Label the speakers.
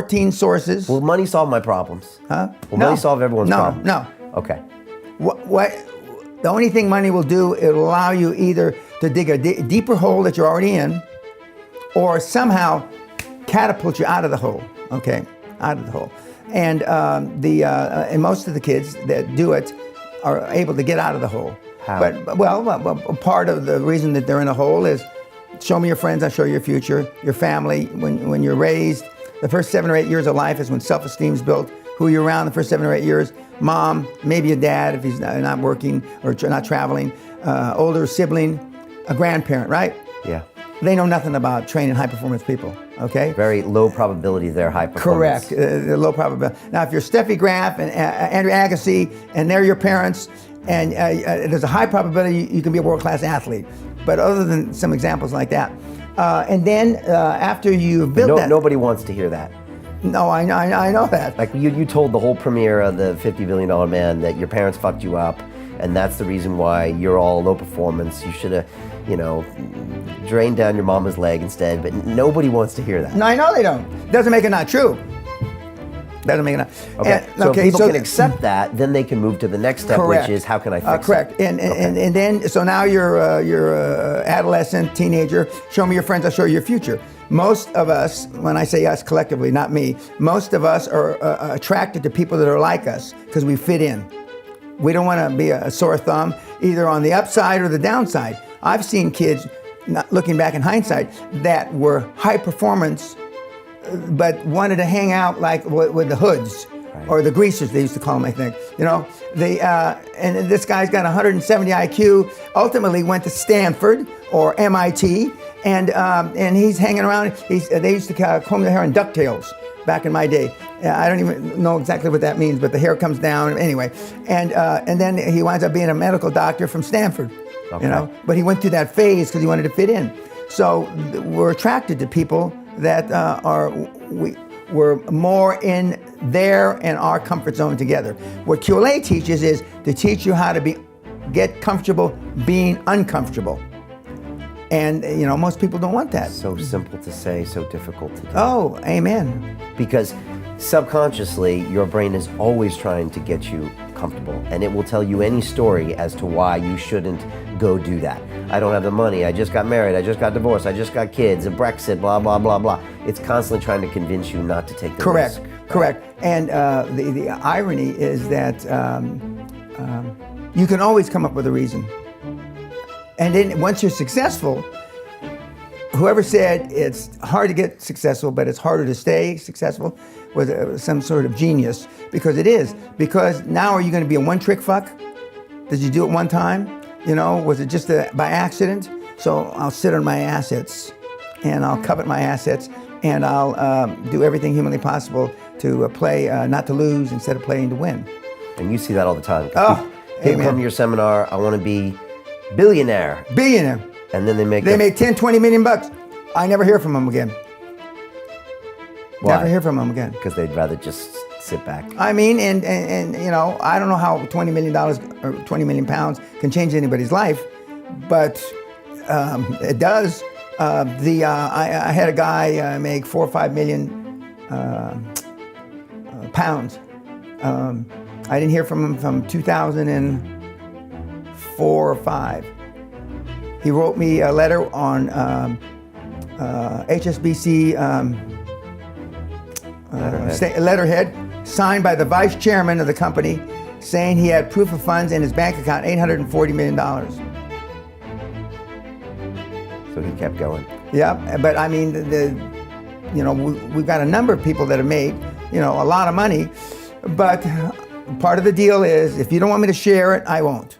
Speaker 1: 14 sources.
Speaker 2: Will money solve my problems?
Speaker 1: Huh?
Speaker 2: Will money solve everyone's problems?
Speaker 1: No.
Speaker 2: Okay.
Speaker 1: What? The only thing money will do, it'll allow you either to dig a deeper hole that you're already in, or somehow catapult you out of the hole. Okay, out of the hole. And and most of the kids that do it are able to get out of the hole.
Speaker 2: How?
Speaker 1: But part of the reason that they're in a hole is, show me your friends, I'll show you your future, your family. When you're raised, the first 7 or 8 years of life is when self-esteem is built. Who you're around the first 7 or 8 years, mom, maybe a dad if he's not working or not traveling, older sibling, a grandparent, right?
Speaker 2: Yeah.
Speaker 1: They know nothing about training high-performance people, okay?
Speaker 2: Very low probability they're high performance.
Speaker 1: Correct, low probability. Now, if you're Steffi Graf and Andrew Agassi, and they're your parents, and there's a high probability you can be a world-class athlete. But other than some examples like that. And then after you've built that...
Speaker 2: Nobody wants to hear that.
Speaker 1: No, I know that.
Speaker 2: Like you told the whole premiere of the $50 billion man that your parents fucked you up, and that's the reason why you're all low performance. You should have, drained down your mama's leg instead, but nobody wants to hear that.
Speaker 1: No, I know they don't. Doesn't make it not true. Doesn't make it not.
Speaker 2: Okay, so if people can accept that, then they can move to the next step,
Speaker 1: correct.
Speaker 2: Which is how can I fix
Speaker 1: correct.
Speaker 2: it?
Speaker 1: And then, so now you're adolescent, teenager, show me your friends, I'll show you your future. Most of us, when I say us collectively, not me, most of us are attracted to people that are like us because we fit in. We don't want to be a sore thumb, either on the upside or the downside. I've seen kids, not looking back in hindsight, that were high performance, but wanted to hang out like with the hoods. Right. Or the greasers, they used to call them, I think. And this guy's got 170 IQ, ultimately went to Stanford or MIT, and he's hanging around. They used to comb their hair in ducktails back in my day. I don't even know exactly what that means, but the hair comes down anyway. And then he winds up being a medical doctor from Stanford. Okay. But he went through that phase because he wanted to fit in. So we're attracted to people that we're more in their and our comfort zone together. What QLA teaches is to teach you how to get comfortable being uncomfortable. And most people don't want that.
Speaker 2: So simple to say, so difficult to do.
Speaker 1: Oh, amen.
Speaker 2: Because subconsciously, your brain is always trying to get you comfortable, and it will tell you any story as to why you shouldn't go do that. I don't have the money, I just got married, I just got divorced, I just got kids, a Brexit, blah, blah, blah, blah. It's constantly trying to convince you not to take the risk.
Speaker 1: Correct. And the irony is that you can always come up with a reason. And then once you're successful, whoever said it's hard to get successful, but it's harder to stay successful was some sort of genius, because it is. Because now are you going to be a one-trick fuck? Did you do it one time? Was it just by accident? So I'll sit on my assets, and I'll covet my assets, and I'll do everything humanly possible to play not to lose instead of playing to win.
Speaker 2: And you see that all the time.
Speaker 1: People
Speaker 2: come to your seminar, I want to be billionaire. And then they make
Speaker 1: 10, 20 million bucks. I never hear from them again.
Speaker 2: Why?
Speaker 1: Never hear from them again.
Speaker 2: Because they'd rather just sit back.
Speaker 1: I mean, and I don't know how $20 million or 20 million pounds can change anybody's life, but it does. I had a guy make 4 or 5 million pounds. I didn't hear from him from 2004 or 5. He wrote me a letter on HSBC letterhead, signed by the vice chairman of the company, saying he had proof of funds in his bank account, $840 million.
Speaker 2: So he kept going.
Speaker 1: Yeah, but I mean, we've got a number of people that have made, a lot of money, but part of the deal is if you don't want me to share it, I won't.